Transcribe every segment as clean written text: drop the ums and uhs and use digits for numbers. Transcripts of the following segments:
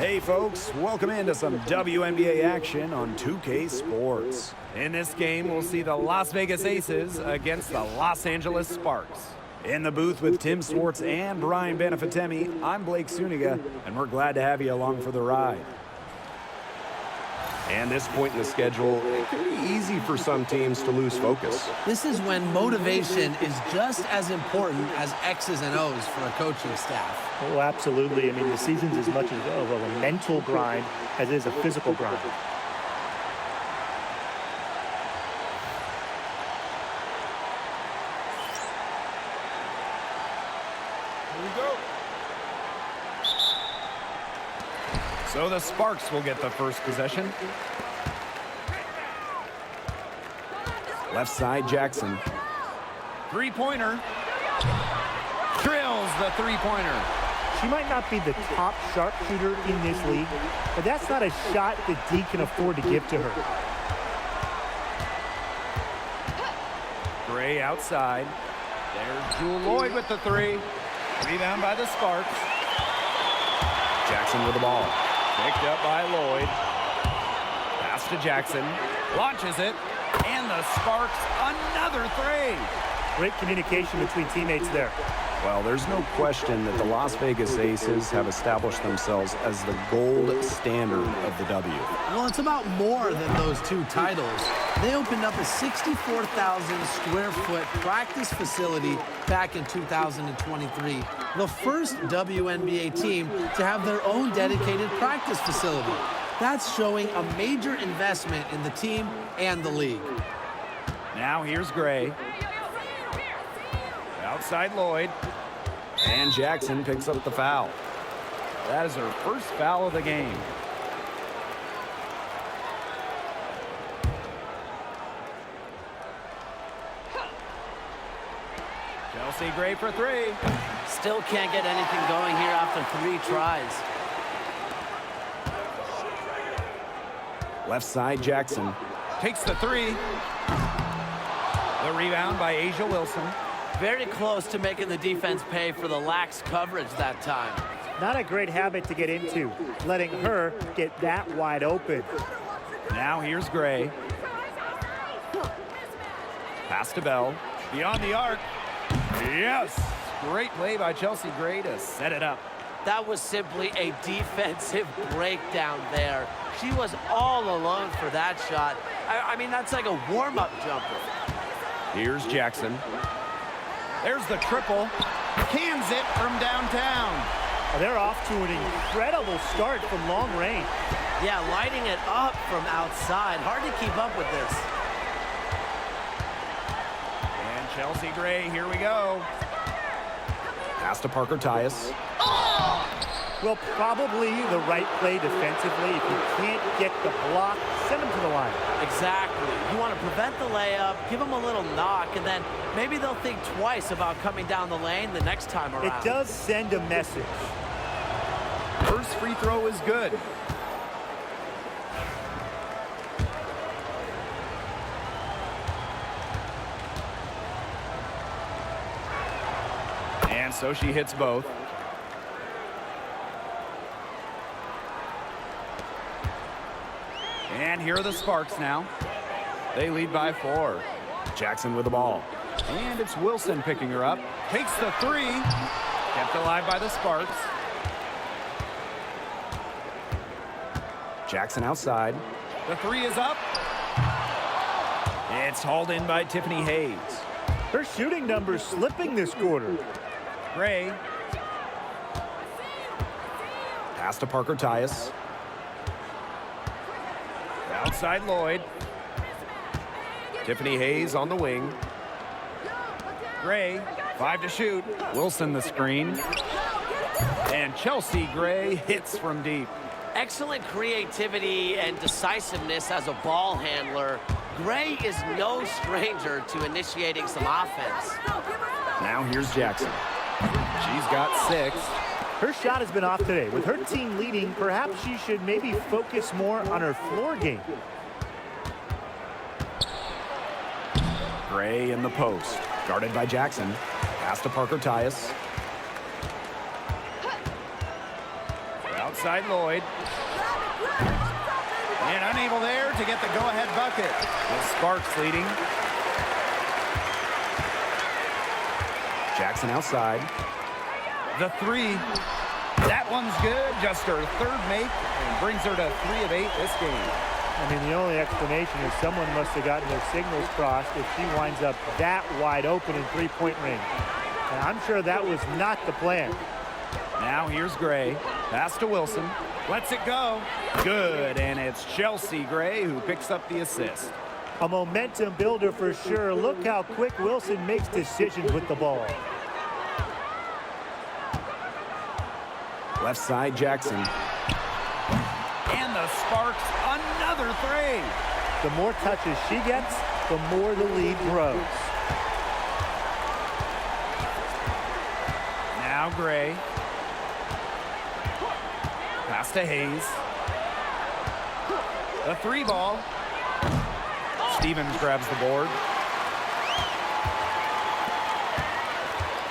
Hey folks, welcome into some WNBA action on 2K Sports. In this game, we'll see the Las Vegas Aces against the Los Angeles Sparks. In the booth with Tim Swartz and Brian Benefitemi, I'm Blake Suniga, and we're glad to have you along for the ride. And this point in the schedule, it can be easy for some teams to lose focus. This is when motivation is just as important as X's and O's for a coaching staff. Oh, absolutely. I mean, the season's as much of a mental grind as it is a physical grind. Here we go. So the Sparks will get the first possession. Left side, Jackson. Three-pointer. Drills the three-pointer. She might not be the top sharpshooter in this league, but that's not a shot that D can afford to give to her. Gray outside. There's Jewel Lloyd with the three. Rebound by the Sparks. Jackson with the ball. Picked up by Lloyd. Pass to Jackson. Launches it. And the Sparks, another three. Great communication between teammates there. Well, there's no question that the Las Vegas Aces have established themselves as the gold standard of the W. Well, it's about more than those two titles. They opened up a 64,000 square foot practice facility back in 2023. The first WNBA team to have their own dedicated practice facility. That's showing a major investment in the team and the league. Now here's Gray. Outside Lloyd. And Jackson picks up the foul. That is her first foul of the game. Chelsea Gray for three. Still can't get anything going here after 3 tries. Left side, Jackson. Takes the three. The rebound by Asia Wilson. Very close to making the defense pay for the lax coverage that time. Not a great habit to get into, letting her get that wide open. Now here's Gray. Pass to Bell. Beyond the arc. Yes! Great play by Chelsea Gray to set it up. That was simply a defensive breakdown there. She was all alone for that shot. I mean, that's like a warm-up jumper. Here's Jackson. There's the triple. Cans it from downtown. They're off to an incredible start from long range. Yeah, lighting it up from outside. Hard to keep up with this. And Chelsea Gray, here we go. Pass to Parker Tyus. Well, probably the right play defensively. If you can't get the block, send them to the line. Exactly. You want to prevent the layup, give them a little knock, and then maybe they'll think twice about coming down the lane the next time around. It does send a message. First free throw is good. And so she hits both. And here are the Sparks now. They lead by 4. Jackson with the ball. And it's Wilson picking her up. Takes the three. Kept alive by the Sparks. Jackson outside. The three is up. It's hauled in by Tiffany Hayes. Her shooting numbers slipping this quarter. Gray. Pass to Parker Tyus. Outside Lloyd. Tiffany Hayes on the wing. Gray, 5 to shoot. Wilson the screen. And Chelsea Gray hits from deep. Excellent creativity and decisiveness as a ball handler. Gray is no stranger to initiating some offense. Now here's Jackson. She's got 6. Her shot has been off today. With her team leading, perhaps she should maybe focus more on her floor game. Gray in the post. Guarded by Jackson. Pass to Parker Tyus. Outside Lloyd. And unable there to get the go-ahead bucket. The Sparks leading. Jackson outside. The three. That one's good. Just her third make and brings her to 3 of 8 this game. I mean, the only explanation is someone must have gotten their signals crossed if she winds up that wide open in three-point range. And I'm sure that was not the plan. Now here's Gray. Pass to Wilson. Lets it go. Good, and it's Chelsea Gray who picks up the assist. A momentum builder for sure. Look how quick Wilson makes decisions with the ball. Left side, Jackson. And the Sparks, another three. The more touches she gets, the more the lead grows. Now Gray. Pass to Hayes. A three ball. Stevens grabs the board.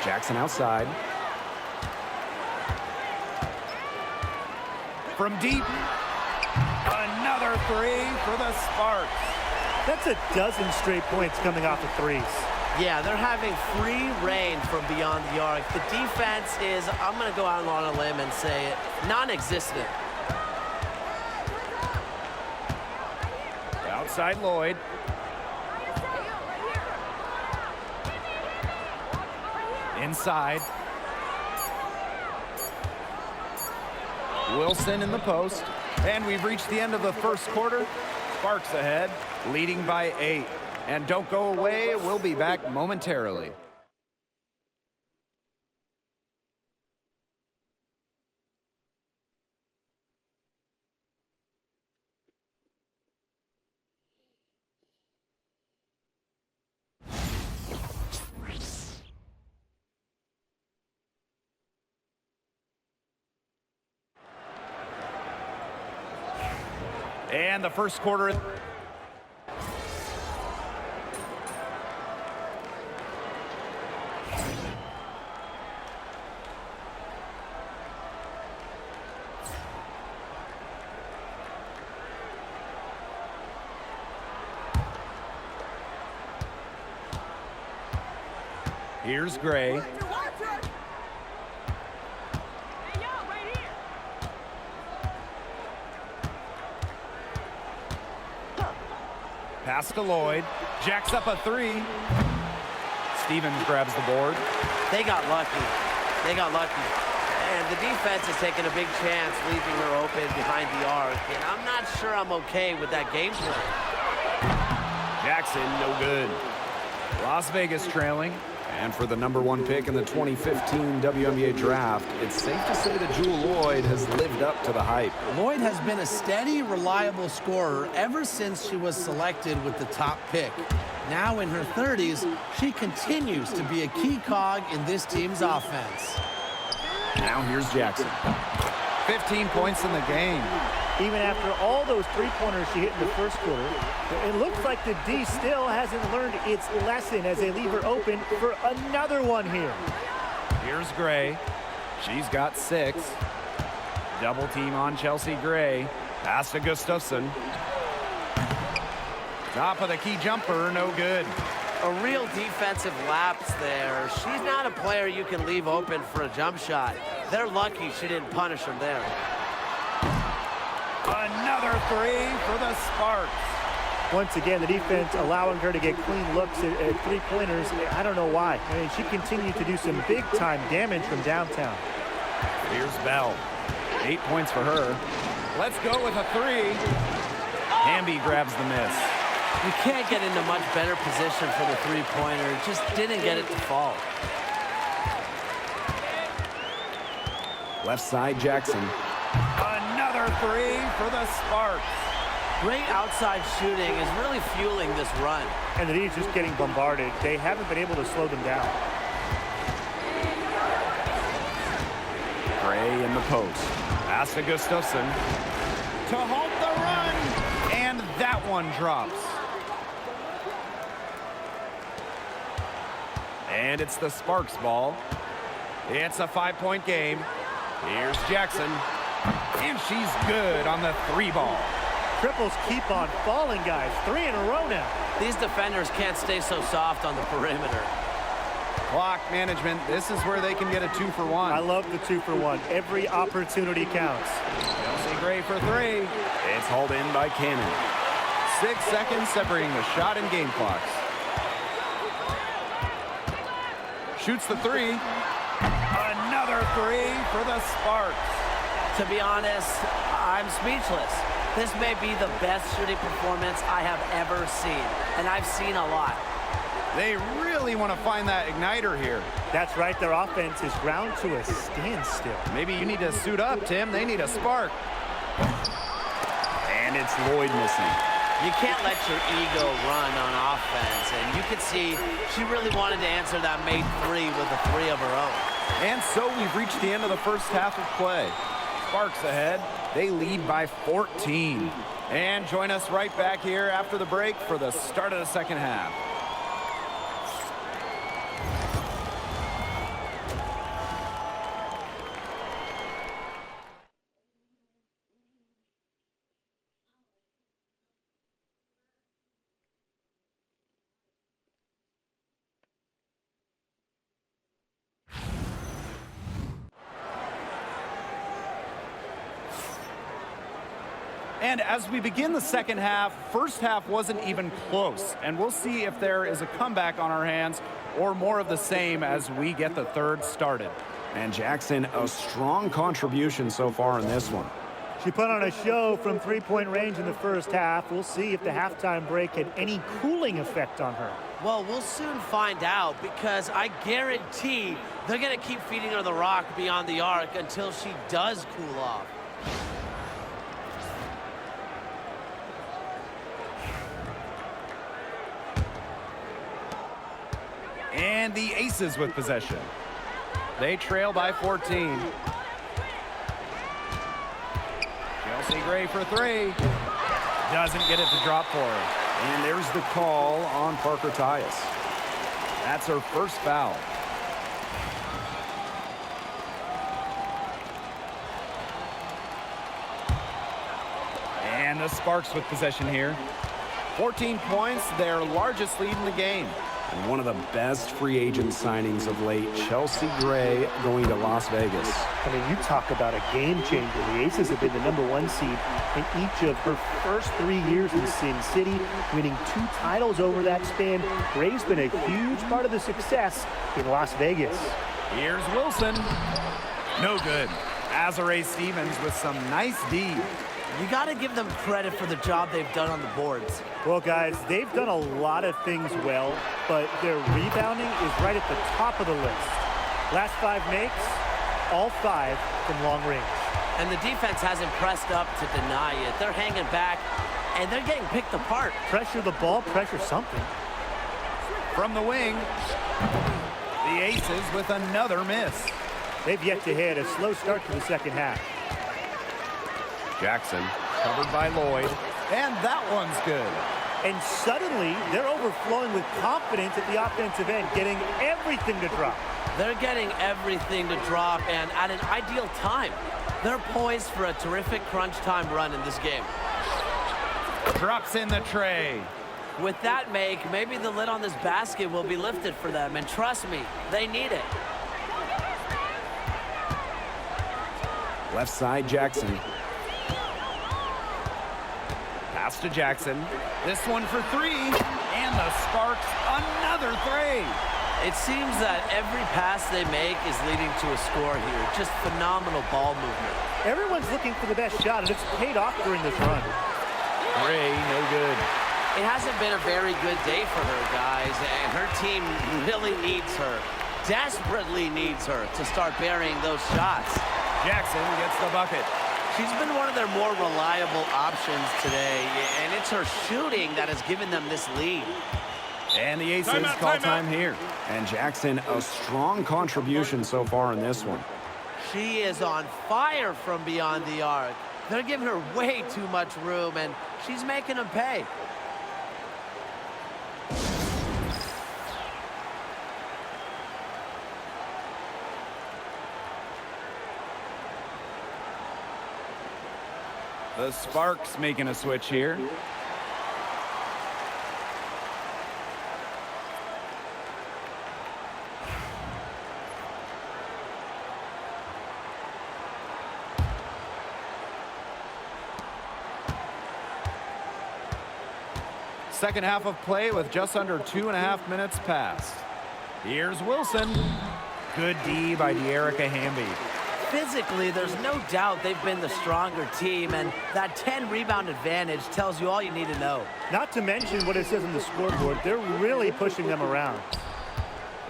Jackson outside. From deep. Another three for the Sparks. That's a dozen straight points coming off of threes. Yeah, they're having free reign from beyond the arc. The defense is, I'm going to go out on a limb and say it, non-existent. Outside Lloyd. Inside. Wilson in the post. And we've reached the end of the first quarter. Sparks ahead, leading by 8. And don't go away, we'll be back momentarily. And the first quarter. Here's Gray. Pass to Lloyd. Jacks up a three. Stevens grabs the board. They got lucky. They got lucky. And the defense is taking a big chance, leaving her open behind the arc. And I'm not sure I'm okay with that game plan. Jackson, no good. Las Vegas trailing. And for the #1 pick in the 2015 WNBA draft, it's safe to say that Jewel Lloyd has lived up to the hype. Lloyd has been a steady, reliable scorer ever since she was selected with the top pick. Now in her 30s, she continues to be a key cog in this team's offense. Now here's Jackson. 15 points in the game. Even after all those three-pointers she hit in the first quarter, it looks like the D still hasn't learned its lesson as they leave her open for another one here. Here's Gray. She's got 6. Double team on Chelsea Gray. Pass to Gustafson. Top of the key jumper, no good. A real defensive lapse there. She's not a player you can leave open for a jump shot. They're lucky she didn't punish them there. Another three for the Sparks. Once again, the defense allowing her to get clean looks at three-pointers. I don't know why. I mean, she continued to do some big-time damage from downtown. Here's Bell. 8 points for her. Let's go with a three. Hamby grabs the miss. You can't get into much better position for the three-pointer. Just didn't get it to fall. Left side, Jackson. Another three for the Sparks. Great outside shooting is really fueling this run. And the D's just getting bombarded. They haven't been able to slow them down. Gray in the post. Pass to Gustafson. To halt the run. And that one drops. And it's the Sparks ball. It's a 5-point game. Here's Jackson. And she's good on the 3 ball. Triples keep on falling, guys. 3 in a row now. These defenders can't stay so soft on the perimeter. Clock management. This is where they can get a 2-for-1. I love the 2-for-1. Every opportunity counts. Chelsea Gray for 3. It's hauled in by Cannon. 6 seconds separating the shot and game clocks. Shoots the 3. Another 3 for the Sparks. To be honest, I'm speechless. This may be the best shooting performance I have ever seen, and I've seen a lot. They really want to find that igniter here. That's right. Their offense is ground to a standstill. Maybe you need to suit up, Tim. They need a spark. And it's Lloyd missing. You can't let your ego run on offense, and you could see she really wanted to answer that made 3 with a 3 of her own. And so we've reached the end of the first half of play. Sparks ahead. They lead by 14. And join us right back here after the break for the start of the second half. And as we begin the second half, first half wasn't even close. And we'll see if there is a comeback on our hands or more of the same as we get the third started. And Jackson, a strong contribution so far in this one. She put on a show from 3-point range in the first half. We'll see if the halftime break had any cooling effect on her. Well, we'll soon find out, because I guarantee they're going to keep feeding her the rock beyond the arc until she does cool off. And the Aces with possession. They trail by 14. Chelsea Gray for 3. Doesn't get it to drop for her. And there's the call on Parker Tyus. That's her first foul. And the Sparks with possession here. 14 points, their largest lead in the game. And one of the best free agent signings of late, Chelsea Gray going to Las Vegas. I mean, you talk about a game changer. The Aces have been the #1 seed in each of her first 3 years in Sin City, winning 2 titles over that span. Gray's been a huge part of the success in Las Vegas. Here's Wilson. No good. Azare Stevens with some nice D. You got to give them credit for the job they've done on the boards. Well, guys, they've done a lot of things well, but their rebounding is right at the top of the list. Last 5 makes, all 5 from long range. And the defense hasn't pressed up to deny it. They're hanging back, and they're getting picked apart. Pressure the ball, pressure something. From the wing, the Aces with another miss. They've yet to hit a slow start to the second half. Jackson covered by Lloyd, and that one's good. And suddenly, they're overflowing with confidence at the offensive end, getting everything to drop. They're getting everything to drop, and at an ideal time. They're poised for a terrific crunch time run in this game. Drops in the tray. With that make, maybe the lid on this basket will be lifted for them, and trust me, they need it. Left side, Jackson. Pass to Jackson. This one for 3, and the Sparks another 3. It seems that every pass they make is leading to a score here. Just phenomenal ball movement. Everyone's looking for the best shot, and it's paid off during this run. Gray, no good. It hasn't been a very good day for her, guys, and her team really needs her, desperately needs her to start burying those shots. Jackson gets the bucket. She's been one of their more reliable options today, and it's her shooting that has given them this lead. And the Aces call time here. And Jackson, a strong contribution so far in this one. She is on fire from beyond the arc. They're giving her way too much room, and she's making them pay. The Sparks making a switch here. Second half of play with just under 2.5 minutes passed. Here's Wilson. Good D by De'Erica Hamby. Physically, there's no doubt they've been the stronger team, and that 10-rebound advantage tells you all you need to know. Not to mention what it says on the scoreboard, they're really pushing them around.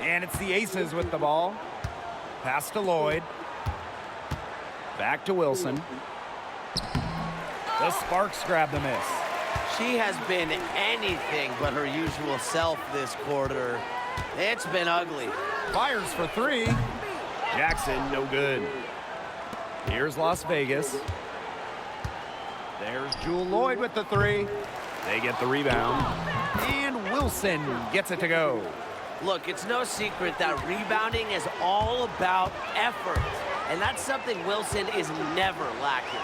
And it's the Aces with the ball. Pass to Lloyd. Back to Wilson. The Sparks grab the miss. She has been anything but her usual self this quarter. It's been ugly. Fires for three. Jackson, no good. Here's Las Vegas. There's Jewel Lloyd with the three. They get the rebound. And Wilson gets it to go. Look, it's no secret that rebounding is all about effort. And that's something Wilson is never lacking.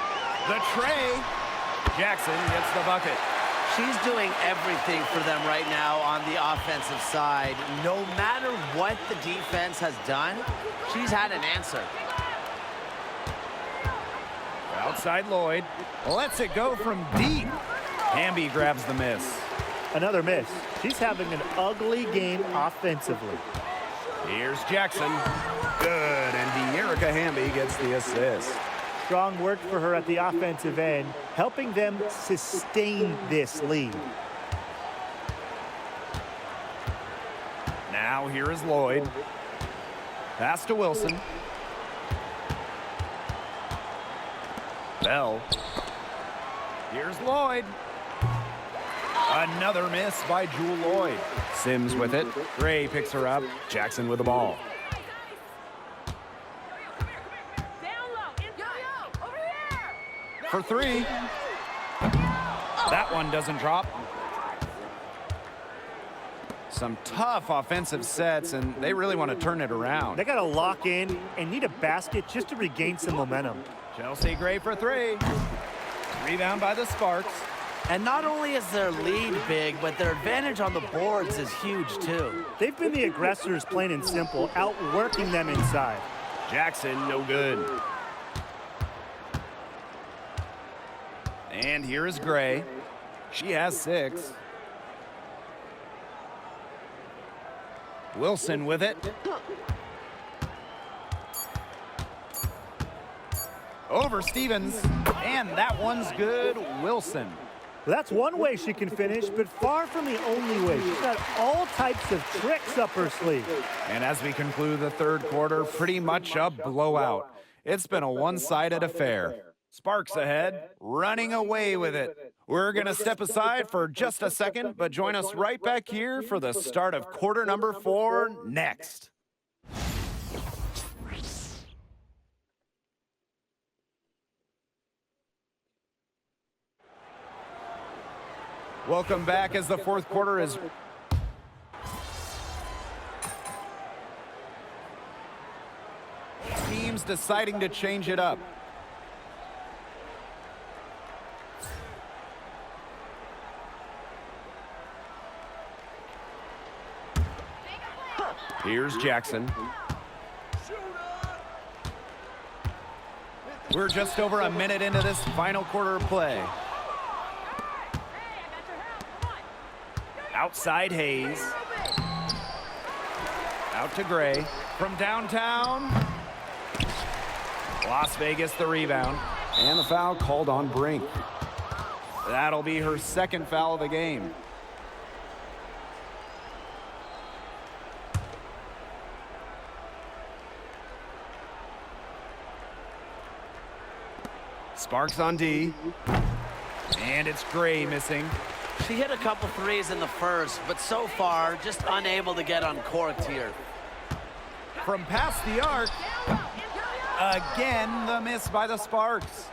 The tray. Jackson gets the bucket. She's doing everything for them right now on the offensive side. No matter what the defense has done, she's had an answer. Outside Lloyd. Lets it go from deep. Hamby grabs the miss. Another miss. She's having an ugly game offensively. Here's Jackson. Good, and De'Erica Hamby gets the assist. Strong work for her at the offensive end, helping them sustain this lead. Now here is Lloyd. Pass to Wilson. Bell. Here's Lloyd. Another miss by Jewel Lloyd. Sims with it. Gray picks her up. Jackson with the ball. For three. That one doesn't drop. Some tough offensive sets, and they really want to turn it around. They got to lock in and need a basket just to regain some momentum. Chelsea Gray for three. Rebound by the Sparks. And not only is their lead big, but their advantage on the boards is huge too. They've been the aggressors, plain and simple, outworking them inside. Jackson, no good. And here is Gray. She has 6. Wilson with it. Over Stevens. And that one's good. Wilson. That's one way she can finish, but far from the only way. She's got all types of tricks up her sleeve. And as we conclude the third quarter, pretty much a blowout. It's been a one-sided affair. Sparks ahead, running away with it. We're going to step aside for just a second, but join us right back here for the start of quarter number 4 next. Welcome back as the fourth quarter is... Teams deciding to change it up. Here's Jackson. We're just over a minute into this final quarter of play. Outside Hayes. Out to Gray. From downtown. Las Vegas the rebound. And the foul called on Brink. That'll be her second foul of the game. Sparks on D. And it's Gray missing. She hit a couple threes in the first, but so far, just unable to get uncorked here. From past the arc. Again, the miss by the Sparks.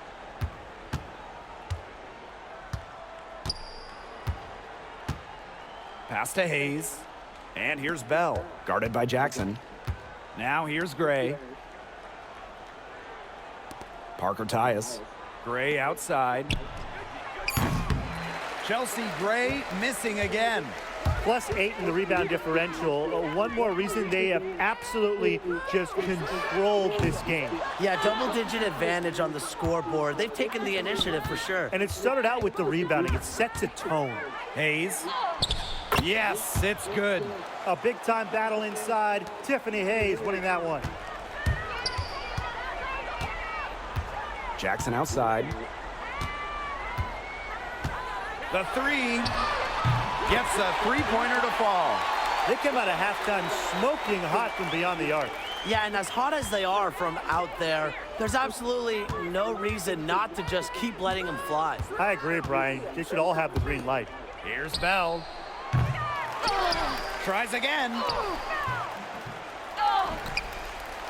Pass to Hayes. And here's Bell, guarded by Jackson. Now here's Gray. Parker Tyus. Gray outside. Chelsea Gray missing again. +8 in the rebound differential. One more reason they have absolutely just controlled this game. Yeah, double-digit advantage on the scoreboard. They've taken the initiative for sure. And it started out with the rebounding. It sets a tone. Hayes. Yes, it's good. A big-time battle inside. Tiffany Hayes winning that one. Jackson outside. The three gets a three-pointer to fall. They come out of halftime smoking hot from beyond the arc. Yeah, and as hot as they are from out there, there's absolutely no reason not to just keep letting them fly. I agree, Brian. They should all have the green light. Here's Bell. Tries again.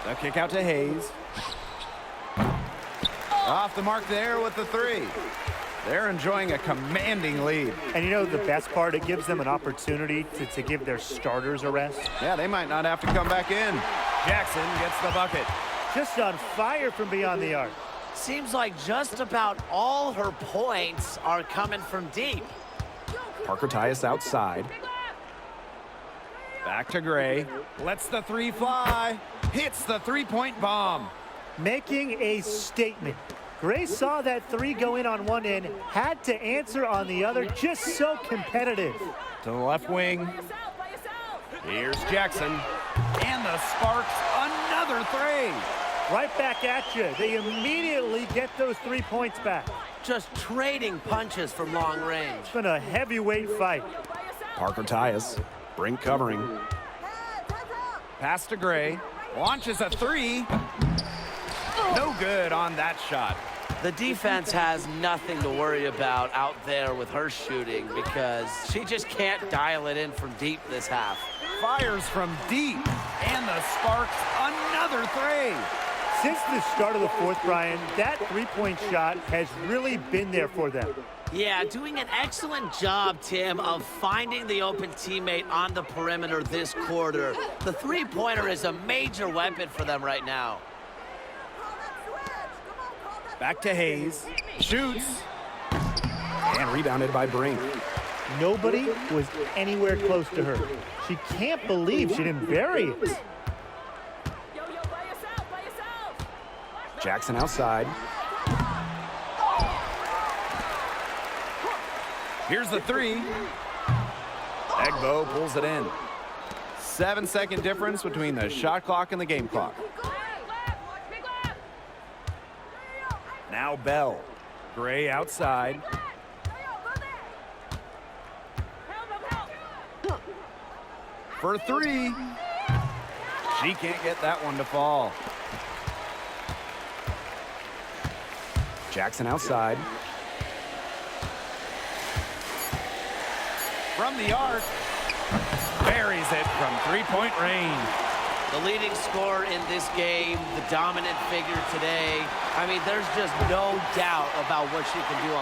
The kick out to Hayes. Off the mark there with the three. They're enjoying a commanding lead. And you know the best part? It gives them an opportunity to give their starters a rest. Yeah, they might not have to come back in. Jackson gets the bucket. Just on fire from beyond the arc. Seems like just about all her points are coming from deep. Parker Tyus outside. Back to Gray. Lets the three fly. Hits the three-point bomb. Making a statement. Gray saw that three go in on one end, had to answer on the other, just so competitive. To the left wing. Here's Jackson. And the Sparks, another three. Right back at you. They immediately get those 3 points back. Just trading punches from long range. It's been a heavyweight fight. Parker Tyus. Brink covering. Pass to Gray. Launches a three. No good on that shot. The defense has nothing to worry about out there with her shooting because she just can't dial it in from deep this half. Fires from deep. And the Sparks, another three. Since the start of the fourth, Brian, that three-point shot has really been there for them. Yeah, doing an excellent job, Tim, of finding the open teammate on the perimeter this quarter. The three-pointer is a major weapon for them right now. Back to Hayes. Shoots. And rebounded by Brink. Nobody was anywhere close to her. She can't believe she didn't bury it. Jackson outside. Here's the three. Egbo pulls it in. 7-second difference between the shot clock and the game clock. Now Bell. Gray outside. For three. She can't get that one to fall. Jackson outside. From the arc. Buries it from three-point range. The leading scorer in this game, the dominant figure today. I mean, there's just no doubt about what she can do on